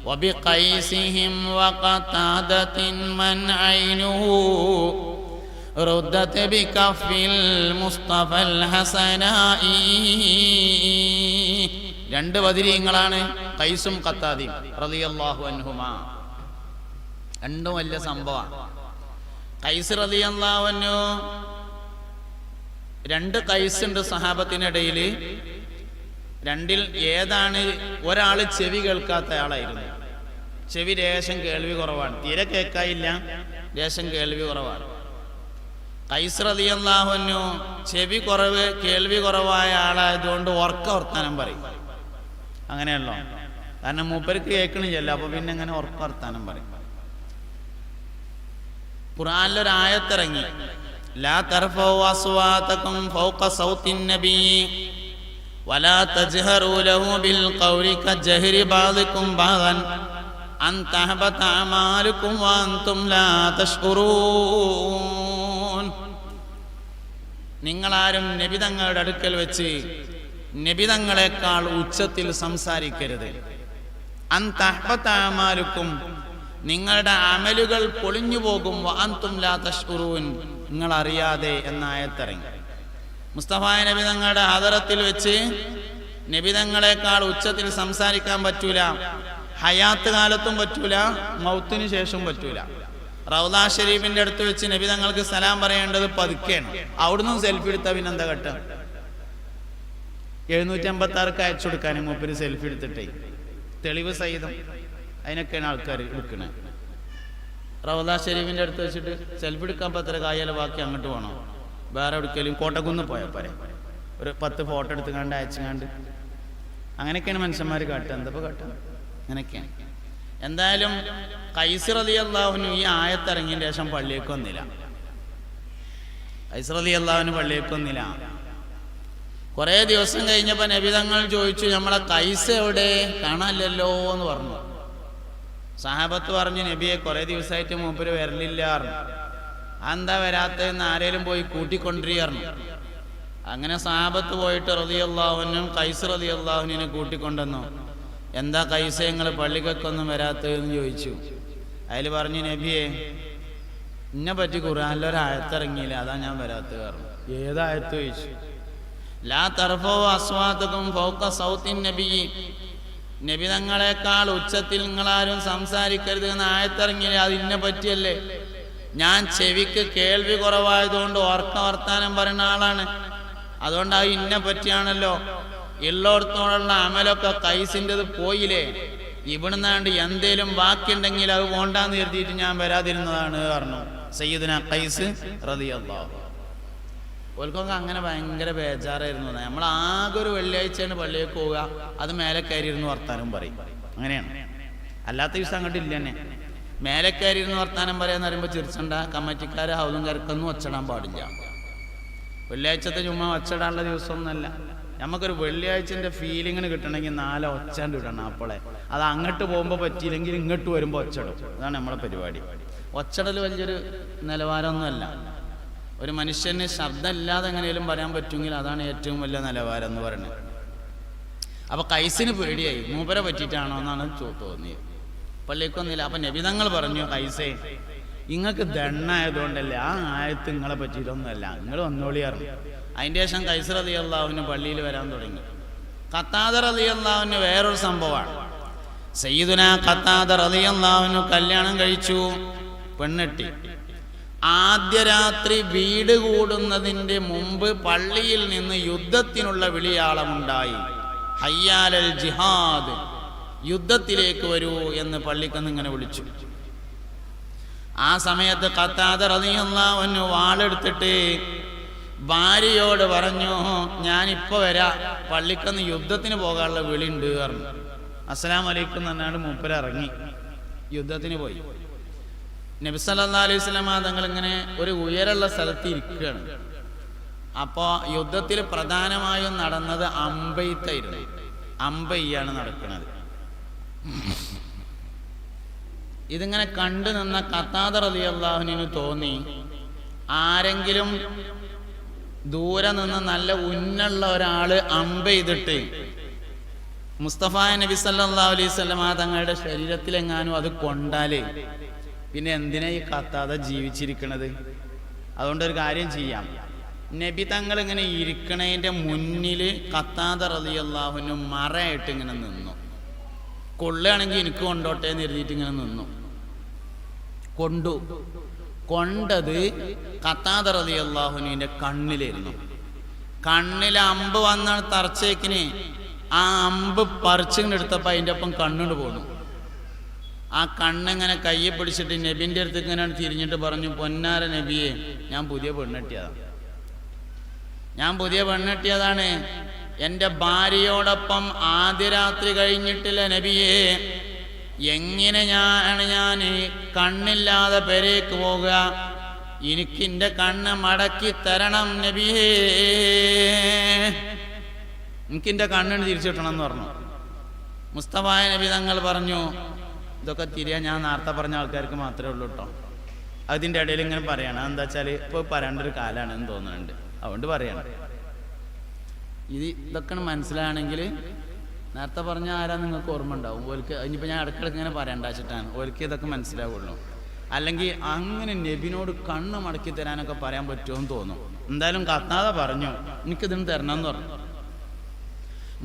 وبقيسهم وقتادة من عينه ردت بكف المصطفى الحسناء. രണ്ട് ബദരീങ്ങളാണ് ഖൈസും ഖത്താദിയും റളിയല്ലാഹു അൻഹുമാ. രണ്ടും വലിയ സംഭവമാണ്. ഖൈസ് റളിയല്ലാഹു അൻഹു, രണ്ട് ഖൈസ് ഉണ്ട് സഹാബത്തിനിടയിൽ. രണ്ടിൽ ഏതാണ്? ഒരാൾ ചെവി കേൾക്കാത്ത ആളായിരുന്നു. ചെവി ലേശം കേൾവി കുറവാണ്, തീരെ കേൾക്കായില്ല, ലേശം കേൾവി കുറവാണ്. ഖൈസ് റളിയല്ലാഹു അൻഹു ചെവി കുറവ്, കേൾവി കുറവായ ആളായതുകൊണ്ട് വർത്താനം പറയും. അങ്ങനെയല്ലോ, കാരണം മൂപ്പർക്ക് കേൾക്കണില്ല, അപ്പൊ പിന്നെ അങ്ങനെ വർത്താനം പറയും. ഖുർആനിലൊരായത്തിറങ്ങി, ലാ തർഫഉ അസ്വാതകും ഫൗക സൗത്തിൻ നബി വലാ തജ്ഹറു ലഹു ബിൽ ഖൗലി കജഹരി ബഅദികും ബഅദൻ അൻ തഹബത അമാലുകും വഅൻതും ലാ തശ്കുറൂൻ. നിങ്ങളാരും നബി തങ്ങളുടെ അടുക്കൽ വെച്ച് നബി തങ്ങളെക്കാൾ ഉച്ചത്തിൽ സംസാരിക്കരുത്. അൻ തഹബത അമാലുകും, നിങ്ങളുടെ അമലുകൾ പൊളിഞ്ഞു പോകും. വഅൻതും ലാ തശ്കുറൂൻ, നിങ്ങൾ അറിയാതെ എന്ന ആയത്തിറങ്ങി. മുസ്തഫ നബി തങ്ങളുടെ ഹദറത്തിൽ വെച്ച് നബി തങ്ങളെക്കാൾ ഉച്ചത്തിൽ സംസാരിക്കാൻ പറ്റൂല. ഹയാത്ത് കാലത്തും പറ്റൂല, മൗത്തിന് ശേഷം പറ്റൂല. റൗദ ഷരീഫിന്റെ അടുത്ത് വെച്ച് നബി തങ്ങൾക്ക് സലാം പറയേണ്ടത് പതുക്കെയാണ്. അവിടുന്ന് സെൽഫി എടുത്താൽ പിന്നെ എന്താ ഘട്ടം? 756 അയച്ചു കൊടുക്കാനും മൂപ്പര് സെൽഫി എടുത്തിട്ടേ, തെളിവ് സഹിതം. അതിനൊക്കെയാണ് ആൾക്കാർ എടുക്കണേ. റൗദ ഷരീഫിന്റെ അടുത്ത് വെച്ചിട്ട് സെൽഫി എടുക്കാൻ പത്ര കായാലും ബാക്കി അങ്ങോട്ട് പോകണം. വേറെ എടുക്കലും കോട്ടക്കുന്ന് പോയാൽ പോരെ, ഒരു 10 ഫോട്ടോ എടുത്തുകൊണ്ട് അയച്ചുകൊണ്ട്. അങ്ങനെയൊക്കെയാണ് മനുഷ്യന്മാർ കാട്ടുക. എന്തപ്പോൾ കാട്ടുക? അങ്ങനെയൊക്കെയാണ്. എന്തായാലും ഖൈസ് റളിയല്ലാഹു അൻഹു ഈ ആയത്തിറങ്ങിയതിന് ശേഷം പള്ളിയേക്ക് വന്നില്ല. ഖൈസ് റളിയല്ലാഹു അൻഹു പള്ളിയേക്ക് വന്നില്ല. കുറേ ദിവസം കഴിഞ്ഞപ്പോൾ നബി തങ്ങൾ ചോദിച്ചു, നമ്മളെ ഖൈസ് എവിടെ? കാണാനില്ലല്ലോ എന്ന് പറഞ്ഞു. സഹാബത്ത് പറഞ്ഞു, നബിയെ കുറേ ദിവസമായിട്ട് മൂപ്പര് വരലില്ല പറഞ്ഞു. എന്താ വരാത്തതെന്ന് ആരേലും പോയി കൂട്ടിക്കൊണ്ടിരിക്കുന്നു. അങ്ങനെ സഹാബത്ത് പോയിട്ട് റളിയല്ലാഹു അൻഹു ഖൈസ് റളിയല്ലാഹു അൻഹുവിനെ കൂട്ടിക്കൊണ്ടുവന്നു. എന്താ ഖൈസേ നിങ്ങൾ പള്ളിക്കൊന്നും വരാത്തതെന്ന് ചോദിച്ചു. അതിൽ പറഞ്ഞു, നബിയെ എന്നെ പറ്റി ഖുർആനിലൊരായത്തിറങ്ങിയില്ല, അതാ ഞാൻ വരാത്തത് പറഞ്ഞു. ഏതായത്ത് ചോദിച്ചു. ലാ തർഫഉ അസ്വാതകും ഫൗക സൗത്തിൻ നബി, നബി തങ്ങളെക്കാൾ ഉച്ചത്തിൽ നിങ്ങളാരും സംസാരിക്കരുത് എന്ന ആയത്തിറങ്ങിയില്ല. അത് ഇന്നെ പറ്റിയല്ലേ? ഞാൻ ചെവിക്ക് കേൾവി കുറവായതുകൊണ്ട് വർത്താനം പറയുന്ന ആളാണ്. അതുകൊണ്ട് അത് ഇന്നെ പറ്റിയാണല്ലോ. എല്ലായിടത്തോടുള്ള അമലൊക്കെ ഖൈസിൻ്റെത് പോയില്ലേ? ഇവിടുന്നാണ്ട് എന്തേലും ബാക്കിയുണ്ടെങ്കിൽ അത് പോണ്ടാന്ന് കരുതിയിട്ട് ഞാൻ വരാതിരുന്നതാണ് പറഞ്ഞു സയ്യിദുനാ ഖൈസ് റളിയല്ലാഹു. ഓൽക്കൊക്കെ അങ്ങനെ ഭയങ്കര ബേജാറായിരുന്നു. നമ്മൾ ആകെ ഒരു വെള്ളിയാഴ്ചയാണ് പള്ളിയിലേക്ക് പോവുക, അത് മേലെ കയറിയിരുന്ന് വർത്താനം പറയും. അങ്ങനെയാണ്. അല്ലാത്ത ദിവസം അങ്ങോട്ട് ഇല്ല തന്നെ. മേലെ കയറിയിരുന്ന് വർത്താനം പറയാന്ന് പറയുമ്പോൾ ചിരിച്ചണ്ട, കമ്മിറ്റിക്കാർ ഹൗലും കരക്കൊന്നും ഒച്ചടാൻ പാടില്ല. വെള്ളിയാഴ്ചത്തെ ചുമ്മാ ഒച്ചടാനുള്ള ദിവസമൊന്നുമല്ല. നമുക്കൊരു വെള്ളിയാഴ്ചൻ്റെ ഫീലിങ്ങിന് കിട്ടണമെങ്കിൽ 4 ഒച്ചാണ്ട് ഇടണം. അപ്പോളെ അത് അങ്ങോട്ട് പോകുമ്പോൾ പറ്റിയില്ലെങ്കിൽ ഇങ്ങോട്ട് വരുമ്പോൾ ഒച്ചടും. അതാണ് നമ്മളെ പരിപാടി. ഒച്ചടൽ വലിയൊരു നിലവാരമൊന്നുമല്ല. ഒരു മനുഷ്യന് ശബ്ദമില്ലാതെ എങ്ങനെയും പറയാൻ പറ്റുമെങ്കിൽ അതാണ് ഏറ്റവും വലിയ നിലവാരം എന്ന് പറയുന്നത്. അപ്പോൾ ഖൈസിന് പേടിയായി, മൂപ്പരെ പറ്റിയിട്ടാണോ എന്നാണ് തോന്നിയത്. പള്ളിക്കൊന്നില്ല. അപ്പം നബി തങ്ങൾ പറഞ്ഞു, ഖൈസേ നിങ്ങൾക്ക് ദണ്ണായതുകൊണ്ടല്ലേ, ആ ആയത്ത് നിങ്ങളെ പറ്റിയിട്ടൊന്നുമല്ല, നിങ്ങൾ വന്നോളി പറഞ്ഞു. അതിൻ്റെ ശേഷം ഖൈസ് റളിയല്ലാഹു അൻഹു പള്ളിയിൽ വരാൻ തുടങ്ങി. ഖത്താദ റളിയല്ലാഹു അൻഹു വേറൊരു സംഭവമാണ്. സയ്യിദുനാ ഖത്താദ റളിയല്ലാഹു അൻഹു കല്യാണം കഴിച്ചു, പെണ്ണെട്ടി. ആദ്യ രാത്രി വീട് കൂടുന്നതിൻ്റെ മുമ്പ് പള്ളിയിൽ നിന്ന് യുദ്ധത്തിനുള്ള വിളിയാളമുണ്ടായി. ഹയ്യാലൽ ജിഹാദ്, യുദ്ധത്തിലേക്ക് വരൂ എന്ന് പള്ളിക്കന്ന് ഇങ്ങനെ വിളിച്ചു. ആ സമയത്ത് ഖത്താദ റളിയല്ലാഹു അൻഹു വാളെടുത്തിട്ട് ഭാര്യയോട് പറഞ്ഞു, ഞാനിപ്പോൾ വരാം, പള്ളിക്കന്ന് യുദ്ധത്തിന് പോകാനുള്ള വിളിയുണ്ട് പറഞ്ഞു. അസ്സലാമു അലൈക്കും എന്നാണ് മൂപ്പര് ഇറങ്ങി യുദ്ധത്തിന് പോയി. നബി സല്ലല്ലാഹു അലൈഹി വസല്ലം തങ്ങൾ ഇങ്ങനെ ഒരു ഉയരമുള്ള സ്ഥലത്ത് ഇരിക്കുകയാണ്. അപ്പോൾ യുദ്ധത്തിൽ പ്രധാനമായും നടന്നത് അമ്പെയ്ത്തായിരുന്നു. അമ്പെയ്യാണ് നടക്കുന്നത്. ഇതിങ്ങനെ കണ്ടു നിന്ന ഖത്താദ റളിയല്ലാഹു അൻഹു തോന്നി, ആരെങ്കിലും ദൂരെ നിന്ന് നല്ല ഉന്നുള്ള ഒരാൾ അമ്പെയ്തിട്ട് മുസ്തഫ നബി സല്ലല്ലാഹു അലൈഹി വസല്ലം തങ്ങളുടെ ശരീരത്തിലെങ്ങാനും അത് കൊണ്ടാലേ പിന്നെ എന്തിനാ ഈ കത്താതെ ജീവിച്ചിരിക്കണത്? അതുകൊണ്ടൊരു കാര്യം ചെയ്യാം. നബി തങ്ങൾ ഇങ്ങനെ ഇരിക്കണതിൻ്റെ മുന്നിൽ ഖത്താദ റളിയല്ലാഹു അൻഹു മറയായിട്ട് ഇങ്ങനെ നിന്നു. കൊള്ളുകയാണെങ്കിൽ എനിക്ക് കൊണ്ടോട്ടെ എന്ന് എഴുതിയിട്ട് ഇങ്ങനെ നിന്നു. കൊണ്ടത് ഖത്താദ റളിയല്ലാഹു അൻഹുവിൻ്റെ കണ്ണിലായിരുന്നു. കണ്ണിൽ അമ്പ് വന്ന തറച്ചേക്കിന് ആ അമ്പ് പറിച്ചിങ്ങെടുത്തപ്പോൾ അതിൻ്റെ ഒപ്പം കണ്ണുകൊണ്ട് പോന്നു. ആ കണ്ണിങ്ങനെ കയ്യെ പിടിച്ചിട്ട് നബിൻ്റെ അടുത്ത് ഇങ്ങനെ തിരിഞ്ഞിട്ട് പറഞ്ഞു, പൊന്നാര നബിയെ, ഞാൻ പുതിയ പെണ്ണെട്ടിയതാണ്. എൻ്റെ ഭാര്യയോടൊപ്പം ആദ്യ രാത്രി കഴിഞ്ഞിട്ടില്ല നബിയെ. എങ്ങനെയാണ് ഞാൻ കണ്ണില്ലാതെ പെരേക്ക് പോകുക? എനിക്കിൻ്റെ കണ്ണ് മടക്കി തരണം നബിയേ, എനിക്കിൻ്റെ കണ്ണിന് തിരിച്ചു കിട്ടണം എന്ന് പറഞ്ഞു. മുസ്തഫ നബി തങ്ങൾ പറഞ്ഞു, ഇതൊക്കെ തിരിയാൻ ഞാൻ നേരത്തെ പറഞ്ഞ ആൾക്കാർക്ക് മാത്രമേ ഉള്ളൂ കേട്ടോ. അതിൻ്റെ ഇടയിൽ ഇങ്ങനെ പറയണം. എന്താ വെച്ചാൽ ഇപ്പോൾ പറയേണ്ട ഒരു കാലമാണെന്ന് തോന്നുന്നുണ്ട്, അതുകൊണ്ട് പറയണം. ഇതൊക്കെ മനസ്സിലാണെങ്കിൽ നേരത്തെ പറഞ്ഞ ആരാ നിങ്ങൾക്ക് ഓർമ്മ ഉണ്ടാവും. ഓർക്ക് ഇനിയിപ്പോൾ ഞാൻ ഇടയ്ക്കിടയ്ക്ക് ഇങ്ങനെ പറയേണ്ട വെച്ചിട്ടാണ്, ഓർക്ക് ഇതൊക്കെ മനസ്സിലാവുള്ളൂ. അല്ലെങ്കിൽ അങ്ങനെ നബിനോട് കണ്ണ് മടക്കി തരാനൊക്കെ പറയാൻ പറ്റുമെന്ന് തോന്നും. എന്തായാലും ഖത്താദ പറഞ്ഞു, എനിക്കിതിന് തരണം എന്ന് പറഞ്ഞു.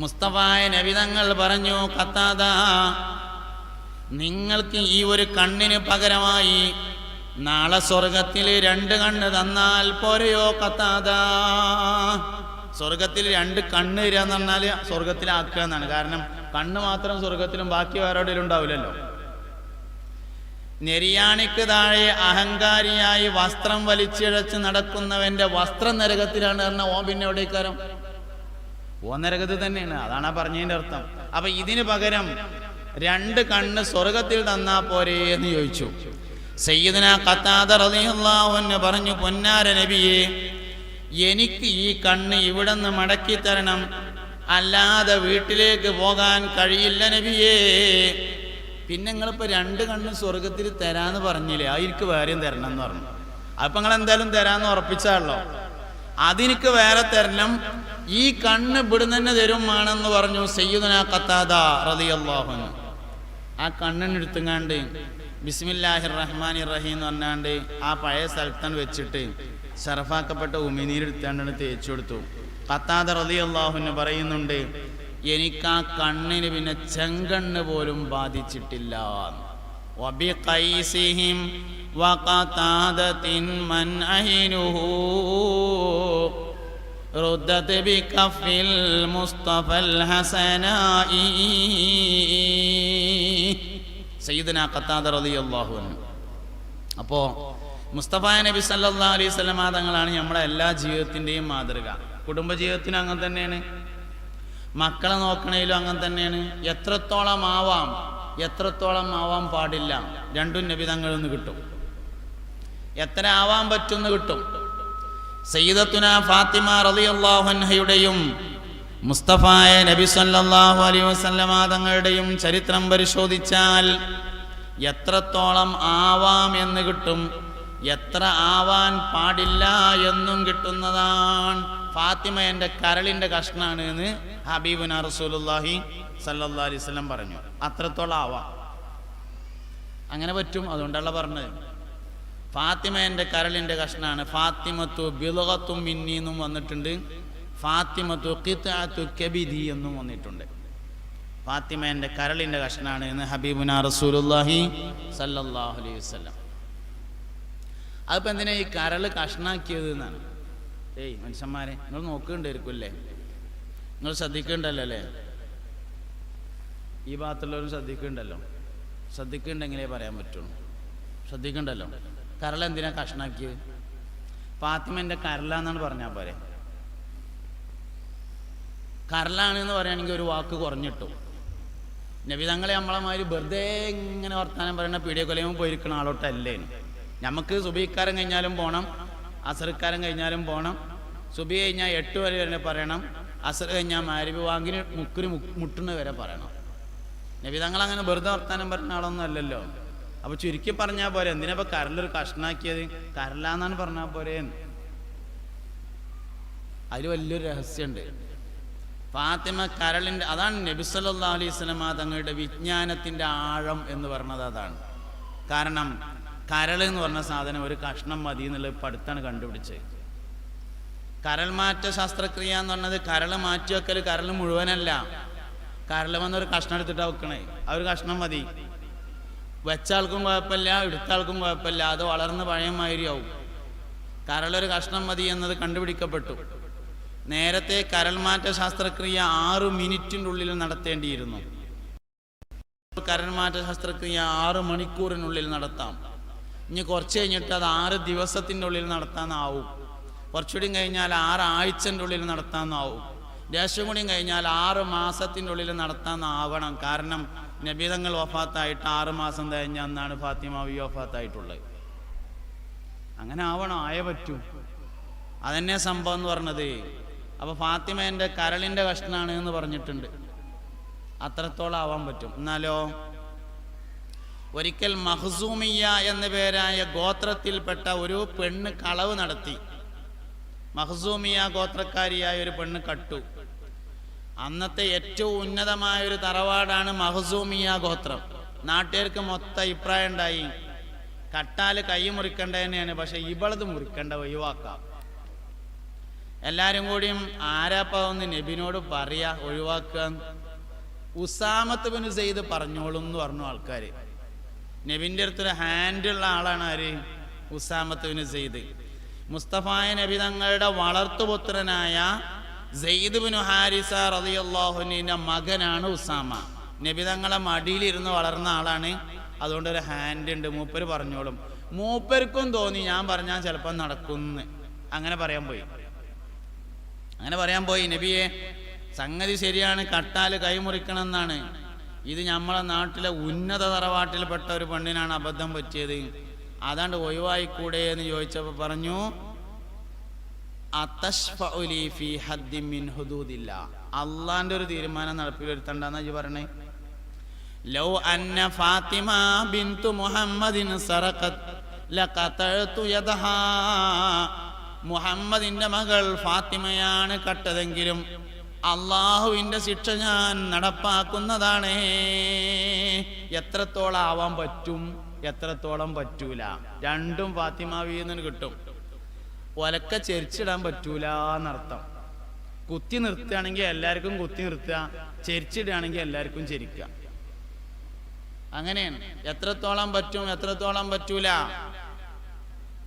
മുസ്തഫ നബി തങ്ങൾ പറഞ്ഞു, ഖത്താദ, നിങ്ങൾക്ക് ഈ ഒരു കണ്ണിന് പകരമായി നാളെ സ്വർഗത്തിൽ 2 കണ്ണ് തന്നാൽ പോരെയോ ഖത്താദ? സ്വർഗത്തിൽ 2 കണ്ണ് തരിക എന്ന് പറഞ്ഞാൽ സ്വർഗത്തിലാക്കുക എന്നാണ്. കാരണം കണ്ണ് മാത്രം സ്വർഗത്തിലും ബാക്കി വേറെ എവിടെയും ഉണ്ടാവില്ലല്ലോ. നെരിയാണിക്ക് താഴെ അഹങ്കാരിയായി വസ്ത്രം വലിച്ചിഴച്ച് നടക്കുന്നവന്റെ വസ്ത്രം നരകത്തിലാണ് പറഞ്ഞാൽ ഓൻ പിന്നെ എവിടേക്കാരം? ഓ നരകത്തിൽ തന്നെയാണ്. അതാണ് ആ പറഞ്ഞതിന്റെ അർത്ഥം. അപ്പൊ ഇതിന് പകരം 2 കണ്ണ് സ്വർഗത്തിൽ തന്നാ പോരേ എന്ന് ചോദിച്ചു. സയ്യിദുനാ ഖത്താദ റളിയല്ലാഹു അൻഹു പറഞ്ഞു, പൊന്നാര നബിയെ, എനിക്ക് ഈ കണ്ണ് ഇവിടെ നിന്ന് മടക്കി തരണം, അല്ലാതെ വീട്ടിലേക്ക് പോകാൻ കഴിയില്ല നബിയേ. പിന്നെ നിങ്ങളിപ്പോൾ 2 കണ്ണ് സ്വർഗത്തിൽ തരാന്ന് പറഞ്ഞില്ലേ, അതിനിക്ക് വേറെയും തരണം എന്ന് പറഞ്ഞു. അപ്പം നിങ്ങൾ എന്തായാലും തരാന്ന് ഉറപ്പിച്ചാണല്ലോ, അതിനിക്ക് വേറെ തരണം. ഈ കണ്ണ് ഇവിടുന്ന് തന്നെ തരുമാണെന്ന് പറഞ്ഞു സയ്യിദുനാ ഖത്താദ റളിയല്ലാഹു അൻഹു. ആ കണ്ണിനെടുത്തുങ്ങാണ്ട് ബിസ്മില്ലാഹിർ റഹ്മാനിർ റഹീം എന്ന് പറഞ്ഞാണ്ട് ആ പഴയ സ്ഥലത്താണ് വെച്ചിട്ട് ഷറഫാക്കപ്പെട്ട ഉമിനീരെടുത്താണ്ട് തേച്ചു കൊടുത്തു. ഖത്താദ റളിയല്ലാഹു അൻഹു പറയുന്നുണ്ട്, എനിക്ക് ആ കണ്ണിന് പിന്നെ ചെങ്കണ്ണ് പോലും ബാധിച്ചിട്ടില്ല. വബിഖൈസിഹിം വഖതാദതിൻ മൻ അഹിനുഹു റുദ്ദത് ബികഫിൽ മുസ്തഫൽ ഹസനായി. സയ്യിദുനാ ഖത്താദ റളിയല്ലാഹു അൻഹു. അപ്പോൾ മുസ്തഫ നബി സല്ലല്ലാഹു അലൈഹി വസല്ലം തങ്ങളാണ് നമ്മുടെ എല്ലാ ജീവിതത്തിൻ്റെയും മാതൃക. കുടുംബജീവിതത്തിനും അങ്ങനെ തന്നെയാണ്, മക്കളെ നോക്കണേലും അങ്ങനെ തന്നെയാണ്. എത്രത്തോളം ആവാൻ പാടില്ല, 2 നബി തങ്ങളിൽ നിന്ന് കിട്ടും. എത്ര ആവാൻ പറ്റുമെന്ന് കിട്ടും. സയ്യിദത്തുനാ ഫാത്തിമ റളിയല്ലാഹു അൻഹയുടെയും മുസ്തഫായ നബി സല്ലല്ലാഹു അലൈഹി വസല്ലം തങ്ങളുടെയും ചരിത്രം പരിശോധിച്ചാൽ എത്രത്തോളം ആവാം എന്ന് കിട്ടും, എത്ര ആവാൻ പാടില്ല എന്നും കിട്ടുന്നതാണ്. ഫാത്തിമ എൻ്റെ കരളിൻ്റെ കഷ്ണാണ് എന്ന് ഹബീബുനാ റസൂലുള്ളാഹി സല്ലല്ലാഹു അലൈഹി വസല്ലം പറഞ്ഞു. അത്രത്തോളം ആവാം, അങ്ങനെ പറ്റും. അതുകൊണ്ടുള്ള പറഞ്ഞത് ഫാത്തിമ എൻ്റെ കരളിൻ്റെ കഷ്ണാണ്. ഫാത്തിമത്തു ബിൽഗത്തും മിന്നി എന്നും വന്നിട്ടുണ്ട്, ഫാത്തിമത്തു ഖിത്അത്തു കബിദി എന്നും വന്നിട്ടുണ്ട്. ഫാത്തിമ എൻ്റെ കരളിൻ്റെ കഷ്ണാണ് എന്ന് ഹബീബുനാ റസൂലുള്ളാഹി സല്ലല്ലാഹു അലൈഹി വസല്ലം. അതിപ്പോൾ എന്തിനാ ഈ കരൾ കഷ്ണാക്കിയത് എന്നാണ്. മനുഷ്യന്മാരെ, നിങ്ങൾ നോക്കുന്നുണ്ടായിരിക്കുമല്ലേ, നിങ്ങൾ ശ്രദ്ധിക്കുന്നുണ്ടല്ലോ അല്ലേ? ഈ ഭാഗത്തുള്ളവരും ശ്രദ്ധിക്കുന്നുണ്ടെങ്കിലേ പറയാൻ പറ്റുള്ളൂ. ശ്രദ്ധിക്കുന്നുണ്ടല്ലോ, കരൾ എന്തിനാ കഷ്ണാക്കിയത്? ഫാത്തിമൻ്റെ കരളാന്നാണ് പറഞ്ഞാൽ പോരെ. കരളാണെന്ന് പറയുകയാണെങ്കിൽ ഒരു വാക്ക് കുറഞ്ഞിട്ടു. നബി തങ്ങളെ നമ്മളെമാതിരി വെറുതെ ഇങ്ങനെ വർത്താനം പറയുന്ന പീഡിയ കൊലയും പോയിരിക്കുന്ന ആളോട്ടല്ലേ. നമുക്ക് സുബഹിക്കാരം കഴിഞ്ഞാലും പോകണം, അസറിക്കാരം കഴിഞ്ഞാലും പോകണം. സുബഹി കഴിഞ്ഞാൽ 8 വരെ പറയണം, അസർ കഴിഞ്ഞാൽ മഗ്‌രിബ് വാങ്ങിന് മുട്ടുന്ന വരെ പറയണം. നബി തങ്ങൾ അങ്ങനെ വെറുതെ വർത്താനം പറയുന്ന ആളൊന്നും അല്ലല്ലോ. അപ്പോൾ ചുരുക്കി പറഞ്ഞാൽ പോരെ, എന്തിനാ ഇപ്പോൾ കരളൊരു കഷ്ണാക്കിയത്? കരളാന്നാണ് പറഞ്ഞാൽ പോരെ. അതിൽ വലിയൊരു രഹസ്യമുണ്ട്. ഫാത്തിമ കരളിൻ്റെ, അതാണ് നബി സല്ലല്ലാഹു അലൈഹി വസല്ലമ തങ്ങളുടെ വിജ്ഞാനത്തിൻ്റെ ആഴം എന്ന് പറഞ്ഞത് അതാണ്. കാരണം കരൾ എന്ന് പറഞ്ഞ സാധനം ഒരു കഷ്ണം മതി എന്നുള്ളത് ഇപ്പം അടുത്താണ് കണ്ടുപിടിച്ചത്. കരൾ മാറ്റ ശസ്ത്രക്രിയ എന്ന് പറഞ്ഞത് കരൾ മാറ്റി വെക്കൽ കരൾ മുഴുവനല്ല. കരൾ വന്നൊരു കഷ്ണം എടുത്തിട്ടാണ് വെക്കണേ. ആ ഒരു കഷ്ണം മതി. വെച്ച ആൾക്കും കുഴപ്പമില്ല, എടുത്ത ആൾക്കും കുഴപ്പമില്ല. അത് വളർന്ന് പഴയ മാതിരിയാവും. കരളൊരു കഷ്ണം മതി എന്നത് കണ്ടുപിടിക്കപ്പെട്ടു. നേരത്തെ കരൾ മാറ്റ ശസ്ത്രക്രിയ 6 മിനിറ്റിൻ്റെ ഉള്ളിൽ നടത്തേണ്ടിയിരുന്നു. കരൾ മാറ്റ ശസ്ത്രക്രിയ 6 മണിക്കൂറിനുള്ളിൽ നടത്താം. ഇനി കുറച്ച് കഴിഞ്ഞിട്ട് അത് 6 ദിവസത്തിൻ്റെ ഉള്ളിൽ നടത്താനാവും. കുറച്ചുകൂടി കഴിഞ്ഞാൽ 6 ആഴ്ചൻ്റെ ഉള്ളിൽ നടത്താനാവും. ദേശം കൂടി കഴിഞ്ഞാൽ 6 മാസത്തിൻ്റെ ഉള്ളിൽ നടത്താനാവണം. കാരണം നബി തങ്ങൾ വഫാത്തായിട്ട് 6 മാസം കഴിഞ്ഞ അന്നാണ് ഫാത്തിമ ബി വഫാത്തായിട്ടുള്ളത്. അങ്ങനെ ആവണം, ആയേ പറ്റൂ. അതന്നെ സംഭവം എന്ന് പറഞ്ഞത്. അപ്പോൾ ഫാത്തിമ എൻ്റെ കരളിൻ്റെ കഷ്ണാണ് എന്ന് പറഞ്ഞിട്ടുണ്ട്. അത്രത്തോളം ആവാൻ പറ്റും. എന്നാലോ ഒരിക്കൽ മഖ്സൂമിയ എന്ന പേരായ ഗോത്രത്തിൽപ്പെട്ട ഒരു പെണ്ണ് കളവ് നടത്തി. മഖ്സൂമിയ ഗോത്രക്കാരിയായ ഒരു പെണ്ണ് കട്ടു. അന്നത്തെ ഏറ്റവും ഉന്നതമായ ഒരു തറവാടാണ് മഖ്സൂമിയ ഗോത്രം. നാട്ടുകാർക്ക് മൊത്തം അഭിപ്രായം ഉണ്ടായി, കട്ടാൽ കൈ മുറിക്കേണ്ട തന്നെയാണ്, പക്ഷെ ഇവളത് മുറിക്കേണ്ട, ഒഴിവാക്കാം. എല്ലാവരും കൂടിയും ആരാപ്പാവെന്ന് നബിനോട് പറയാ, ഒഴിവാക്കുക. ഉസാമത്ത് ബിൻ സെയ്ദ് പറഞ്ഞോളും എന്ന് പറഞ്ഞു ആൾക്കാർ. നബിൻ്റെ അടുത്തൊരു ഹാൻഡുള്ള ആളാണ് ആര്? ഉസാമത്ത് ബിൻ സെയ്ദ്. മുസ്തഫായ നബി തങ്ങളുടെ വളർത്തുപുത്രനായ സെയ്ദ് ബിൻ ഹാരിസ റളിയല്ലാഹു അൻഹുവിന്റെ മകനാണ് ഉസാമ. നബി തങ്ങളെ മടിയിലിരുന്ന് വളർന്ന ആളാണ്. അതുകൊണ്ട് ഒരു ഹാൻഡ് ഉണ്ട്. മൂപ്പര് പറഞ്ഞോളും. മൂപ്പർക്കും തോന്നി ഞാൻ പറഞ്ഞാൽ ചിലപ്പോൾ നടക്കുന്ന്. അങ്ങനെ പറയാൻ പോയി. നബിയെ, സംഗതി ശരിയാണ്, കട്ടാൽ കൈമുറിക്കണം എന്നാണ്. ഇത് നമ്മളെ നാട്ടിലെ ഉന്നത തറവാട്ടിൽപ്പെട്ട ഒരു പെണ്ണിനാണ് അബദ്ധം പറ്റിയത്. അതാണ്ട് ഒഴിവായിക്കൂടെ എന്ന് ചോദിച്ചപ്പോൾ പറഞ്ഞു, അള്ളാന്റെ ഒരു തീരുമാനം നടപ്പിൽ വരുത്തണ്ടെന്നാ ഇജ്ജ് പറഞ്ഞേ. ലൗ അന്ന ഫാത്തിമ ബിന്തു മുഹമ്മദിൻ സറഖത് ലഖതഅതു യദഹാ. മുഹമ്മദിന്റെ മകൾ ഫാത്തിമയാണ് കട്ടതെങ്കിലും അള്ളാഹുവിന്റെ ശിക്ഷ ഞാൻ നടപ്പാക്കുന്നതാണ്. എത്രത്തോളം ആവാൻ പറ്റും, എത്രത്തോളം പറ്റൂല, രണ്ടും ഫാത്തിമാവിന്ന് കിട്ടും. ഒലക്ക ചെരിച്ചിടാൻ പറ്റൂല എന്നർത്ഥം. കുത്തി നിർത്തുകയാണെങ്കിൽ എല്ലാവർക്കും കുത്തി നിർത്തുക, ചെരിച്ചിടുകയാണെങ്കിൽ എല്ലാവർക്കും ചെരിക്കുക. അങ്ങനെയാണ്. എത്രത്തോളം പറ്റും, എത്രത്തോളം പറ്റൂല.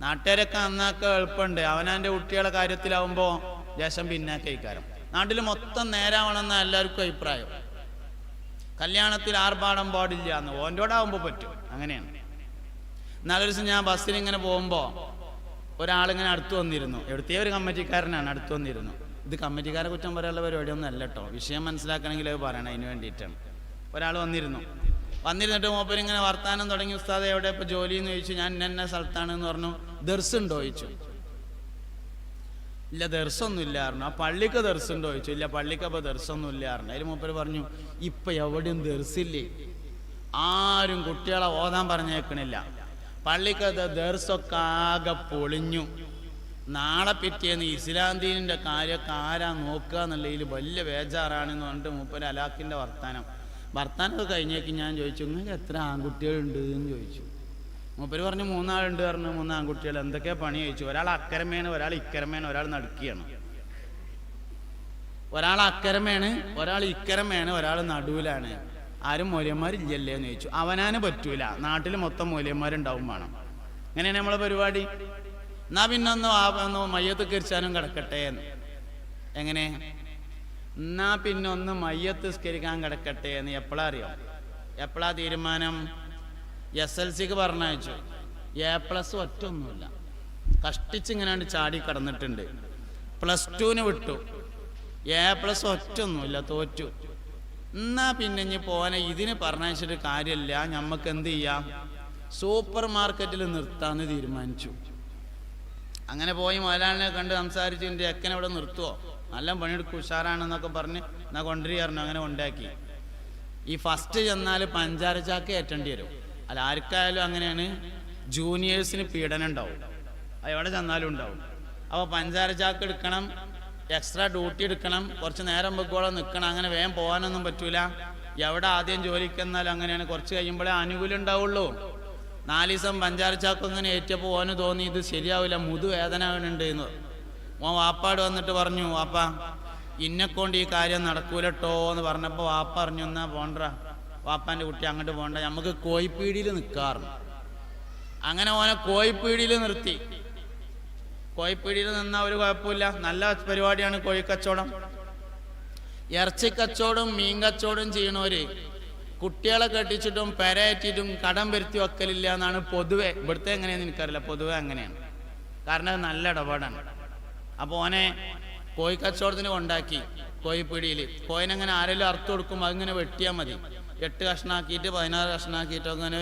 നാട്ടുകാരൊക്കെ അന്നൊക്കെ എളുപ്പമുണ്ട്. അവനാൻ്റെ കുട്ടികളുടെ കാര്യത്തിലാവുമ്പോൾ ദേശം പിന്നാക്കൈക്കാരം. നാട്ടിൽ മൊത്തം നേരാവണമെന്ന എല്ലാവർക്കും അഭിപ്രായം. കല്യാണത്തിൽ ആർഭാടം പാടില്ല എന്ന് ഓൻ്റോടാവുമ്പോൾ പറ്റും. അങ്ങനെയാണ്. എന്നാലൊരു ദിവസം ഞാൻ ബസ്സിൽ ഇങ്ങനെ പോകുമ്പോൾ ഒരാളിങ്ങനെ അടുത്ത് വന്നിരുന്നു. എവിടുത്തെ ഒരു കമ്മിറ്റിക്കാരനാണ് അടുത്ത് വന്നിരുന്നു. ഇത് കമ്മിറ്റിക്കാരെ കുറ്റം പറയാനുള്ള പരിപാടിയൊന്നും അല്ല കേട്ടോ. വിഷയം മനസ്സിലാക്കണമെങ്കിൽ അത് പറയണം. അതിന് വേണ്ടിയിട്ടാണ്. ഒരാൾ വന്നിരുന്നിട്ട് മൂപ്പരിങ്ങനെ വർത്താനം തുടങ്ങി. ഉസ്താദ് എവിടെ ഇപ്പോൾ ജോലി എന്ന് ചോദിച്ചു. ഞാൻ ഇന്ന സ്ഥലത്താണെന്ന് പറഞ്ഞു. ദർസുണ്ടോ ചോദിച്ചു. ഇല്ല, ദർസൊന്നും ഇല്ല പറഞ്ഞു. ആ പള്ളിക്ക് ദർസുണ്ടോ ചോദിച്ചു. ഇല്ല, പള്ളിക്ക് അപ്പോൾ ദർസൊന്നും ഇല്ല പറഞ്ഞു. അതിൽ മൂപ്പര് പറഞ്ഞു, ഇപ്പം എവിടെയും ദർസില്ലേ, ആരും കുട്ടികളെ ഓതാൻ പറഞ്ഞേക്കണില്ല. പള്ളിക്ക് ദർസൊക്കെ ആകെ പൊളിഞ്ഞു. നാളെ പിറ്റേന്ന് ഇസ്ലാം ദീനിൻ്റെ കാര്യമൊക്കെ ആരാ നോക്കുക എന്നുള്ളതിൽ വലിയ ബേജാറാണെന്ന് പറഞ്ഞിട്ട് മൂപ്പര് അലാഖിൻ്റെ വർത്താനമൊക്കെ കഴിഞ്ഞേക്ക് ഞാൻ ചോദിച്ചു, നിങ്ങൾക്ക് എത്ര ആൺകുട്ടികളുണ്ട് എന്ന് ചോദിച്ചു. മൂപ്പര് പറഞ്ഞു 3 ആളുണ്ട് പറഞ്ഞു. 3 ആൺകുട്ടികൾ. എന്തൊക്കെയാ പണി ചോദിച്ചു. ഒരാൾ അക്കരമേണ്, ഒരാൾ ഇക്കരമേണ്, ഒരാൾ നടുക്കിയാണ്. ഒരാൾ അക്കരമേണ്, ഒരാൾ ഇക്കരമേണ്, ഒരാൾ നടുവിലാണ്. ആരും മൂല്യന്മാരില്ലല്ലേ എന്ന് ചോദിച്ചു. അവനാന് പറ്റൂല, നാട്ടിൽ മൊത്തം മൂല്യന്മാരുണ്ടാവും വേണം. അങ്ങനെയാണ് നമ്മളെ പരിപാടി. എന്നാ പിന്നെ ഒന്ന് മയ്യത്ത് കരിച്ചാനും കിടക്കട്ടെ എന്ന്. എങ്ങനെ? എന്നാ പിന്നെ ഒന്ന് മയ്യത്ത് സ്കരിക്കാൻ കിടക്കട്ടെ എന്ന് എപ്പോഴാ അറിയാം? എപ്പോഴാ തീരുമാനം? SLCക്ക് പറഞ്ഞയച്ചു. A+ ഒറ്റൊന്നുമില്ല, കഷ്ടിച്ചിങ്ങനെ ചാടി കടന്നിട്ടുണ്ട്. +2 വിട്ടു. A+ ഒറ്റൊന്നുമില്ല, തോറ്റു. എന്നാ പിന്നെ ഇനി പോനെ ഇതിന് പറഞ്ഞയച്ചിട്ട് കാര്യമില്ല, ഞമ്മക്ക് എന്ത് ചെയ്യാം, സൂപ്പർ മാർക്കറ്റിൽ നിർത്താന്ന് തീരുമാനിച്ചു. അങ്ങനെ പോയി മുതലാളിനെ കണ്ട് സംസാരിച്ച് എൻ്റെ ചെക്കനെ ഇവിടെ നിർത്തുവോ, നല്ല പണിയെടുക്കും, ഉഷാറാണെന്നൊക്കെ പറഞ്ഞ് എന്നാ കൊണ്ടുവരികയായിരുന്നു. അങ്ങനെ ഉണ്ടാക്കി. ഈ ഫസ്റ്റ് ചെന്നാൽ പഞ്ചാര ചാക്ക് ഏറ്റേണ്ടി വരും. അല്ല, ആർക്കായാലും അങ്ങനെയാണ്. ജൂനിയേഴ്സിന് പീഡനം ഉണ്ടാവും, അത് എവിടെ ചെന്നാലും ഉണ്ടാവും. അപ്പോൾ പഞ്ചാര ചാക്ക് എടുക്കണം. എക്സ്ട്രാ ഡ്യൂട്ടി എടുക്കണം, കുറച്ച് നേരം വെക്കോളം നിൽക്കണം, അങ്ങനെ വേഗം പോകാനൊന്നും പറ്റൂല. എവിടെ ആദ്യം ജോലിക്കെന്നാലും അങ്ങനെയാണ്, കുറച്ച് കഴിയുമ്പോഴേ ആനുകൂല്യം ഉണ്ടാവുള്ളൂ. 4 ദിവസം പഞ്ചാര ചാക്ക് ഇങ്ങനെ ഏറ്റിയപ്പോൾ ഓന് തോന്നി ഇത് ശരിയാവില്ല, മുതുവേദന ഉണ്ട് എന്ന്. ഓൻ വാപ്പാട് വന്നിട്ട് പറഞ്ഞു, വാപ്പ ഇന്നെക്കൊണ്ട് ഈ കാര്യം നടക്കൂലട്ടോ എന്ന് പറഞ്ഞപ്പോൾ വാപ്പ പറഞ്ഞു, എന്നാ പോണ്ട വാപ്പാൻ്റെ കുട്ടി അങ്ങോട്ട് പോകണ്ട, നമുക്ക് കോഴിപ്പീടിയിൽ നിൽക്കാറുണ്ട്. അങ്ങനെ ഓനെ കോഴിപ്പീടിയിൽ നിർത്തി. കോഴിപ്പീടിയിൽ നിന്നാൽ ഒരു കുഴപ്പമില്ല, നല്ല പരിപാടിയാണ് കോഴിക്കച്ചവടം. ഇറച്ചി കച്ചവടം മീൻ കച്ചവടം ചെയ്യണവര് കുട്ടികളെ കെട്ടിച്ചിട്ടും പെരയറ്റിട്ടും കടം വരുത്തി വെക്കലില്ല എന്നാണ് പൊതുവെ. ഇവിടുത്തെ എങ്ങനെയാന്ന് എനിക്കറിയില്ല, പൊതുവെ അങ്ങനെയാണ്. കാരണം അത് നല്ല ഇടപാടാണ്. അപ്പോൾ ഓനെ കോഴിക്കച്ചവടത്തിന് കൊണ്ടാക്കി കോഴിപ്പീടിയിൽ. കോയിനങ്ങനെ ആരെങ്കിലും അറുത്ത് കൊടുക്കും, അതിങ്ങനെ വെട്ടിയാൽ മതി. 8 കഷ്ണാക്കിയിട്ട് 16 കഷ്ണാക്കിയിട്ട് അങ്ങനെ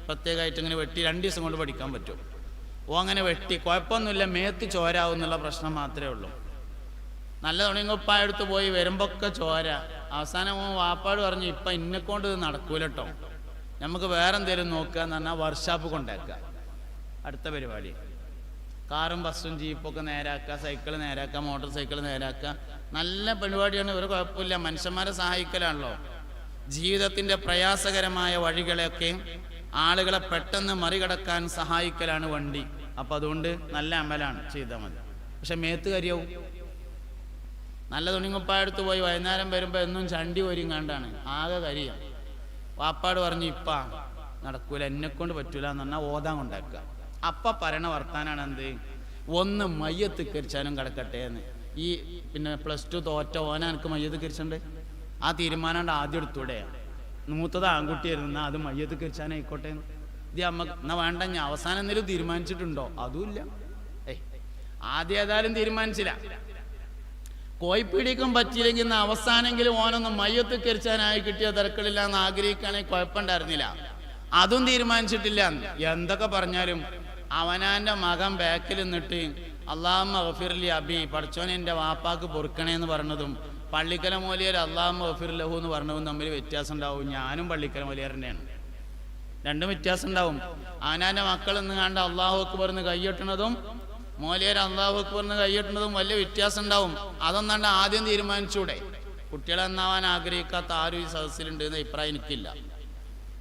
പ്രത്യേകമായിട്ട് ഇങ്ങനെ വെട്ടി 2 ദിവസം കൊണ്ട് പഠിക്കാൻ പറ്റും. ഓ അങ്ങനെ വെട്ടി, കുഴപ്പമൊന്നുമില്ല, മേത്ത് ചോരാവും എന്നുള്ള പ്രശ്നം മാത്രമേ ഉള്ളൂ. നല്ല തുണിങ്ങൊപ്പായെടുത്ത് പോയി വരുമ്പൊക്കെ ചോര. അവസാനം ഓൻ വാപ്പാട് പറഞ്ഞു, ഇപ്പം ഇന്നെക്കൊണ്ട് ഇത് നടക്കൂലട്ടോ, നമുക്ക് വേറെ എന്തെങ്കിലും നോക്കുക എന്ന് പറഞ്ഞാൽ വർക്ക്ഷോപ്പ് കൊണ്ടാക്കുക. അടുത്ത പരിപാടി കാറും ബസ്സും ജീപ്പൊക്കെ നേരാക്കുക, സൈക്കിൾ നേരാക്കുക, മോട്ടോർ സൈക്കിൾ നേരാക്കുക. നല്ല പരിപാടിയാണ്, ഒരു കുഴപ്പമില്ല, മനുഷ്യന്മാരെ സഹായിക്കലാണല്ലോ. ജീവിതത്തിൻ്റെ പ്രയാസകരമായ വഴികളെയൊക്കെ ആളുകളെ പെട്ടെന്ന് മറികടക്കാൻ സഹായിക്കലാണ് വണ്ടി. അപ്പം അതുകൊണ്ട് നല്ല അമലാണ്, ചെയ്താൽ മതി. പക്ഷെ മേത്ത് കരിയാവും. നല്ല തുണിങ്ങുപ്പായെടുത്ത് പോയി വൈകുന്നേരം വരുമ്പോൾ എന്നും ചണ്ടി ഒരുങ്ങാണ്ടാണ്, ആകെ കരിയും. വാപ്പാട് പറഞ്ഞു, ഇപ്പാ നടക്കൂല, എന്നെക്കൊണ്ട് പറ്റൂല എന്ന് പറഞ്ഞാൽ ഓതാൻ കൊണ്ടാക്കുക. അപ്പം പറയണ വർത്താനാണ് എന്ത്, ഒന്ന് മയ്യത്ത് കരിച്ചാനും കിടക്കട്ടെ എന്ന്. ഈ പിന്നെ +2 തോറ്റ ഓന എനിക്ക് മയ്യത്ത് കരിച്ചണ്ട്, ആ തീരുമാനം ആദ്യം എടുത്തൂടെ. മൂത്തത് ആൺകുട്ടിയായിരുന്നു, എന്നാൽ അത് മയ്യത്ത് കരിച്ചാനായിക്കോട്ടെ. ഇത് അമ്മക്ക് എന്നാ വേണ്ട, ഞാൻ അവസാനം എന്തെങ്കിലും തീരുമാനിച്ചിട്ടുണ്ടോ? അതുമില്ല. ആദ്യം ഏതായാലും തീരുമാനിച്ചില്ല. കോഴിപ്പീടിക്കും പറ്റിയില്ലെങ്കിൽ ഇന്ന് അവസാനെങ്കിലും ഓനൊന്ന് മയ്യത്ത് കരിച്ചാനായി കിട്ടിയ തിരക്കളില്ല എന്ന് ആഗ്രഹിക്കുകയാണെങ്കിൽ കുഴപ്പമുണ്ടായിരുന്നില്ല. അതും തീരുമാനിച്ചിട്ടില്ല. എന്തൊക്കെ പറഞ്ഞാലും അവനാൻ്റെ മകൻ ബാക്കിൽ നിന്നിട്ട് അല്ലാഹുമ്മ ഗഫിർലി അബി, പഠിച്ചോനെ എൻ്റെ വാപ്പാക്ക് പൊറുക്കണേന്ന് പറഞ്ഞതും പള്ളിക്കല മൗലിയർ അല്ലാഹുമ്മ ഗഫിർ ലഹു എന്ന് പറഞ്ഞതും തമ്മിൽ വ്യത്യാസം ഉണ്ടാവും. ഞാനും പള്ളിക്കല മൗലിയർ തന്നെയാണ്, രണ്ടും വ്യത്യാസം ഉണ്ടാവും. അവനാൻ്റെ മക്കൾ എന്ന് കണ്ട് അല്ലാഹു അക്ബർ എന്ന് കൈയ്യട്ടണതും മൗലിയർ അല്ലാഹു അക്ബർ എന്ന് കൈയ്യട്ടണതും വലിയ വ്യത്യാസം ഉണ്ടാവും. അതൊന്നാണ്ട് ആദ്യം തീരുമാനിച്ചൂടെ? കുട്ടികളെന്നാവാൻ ആഗ്രഹിക്കാത്ത ആരും ഈ സദസ്സിലുണ്ട് എന്ന അഭിപ്രായം എനിക്കില്ല.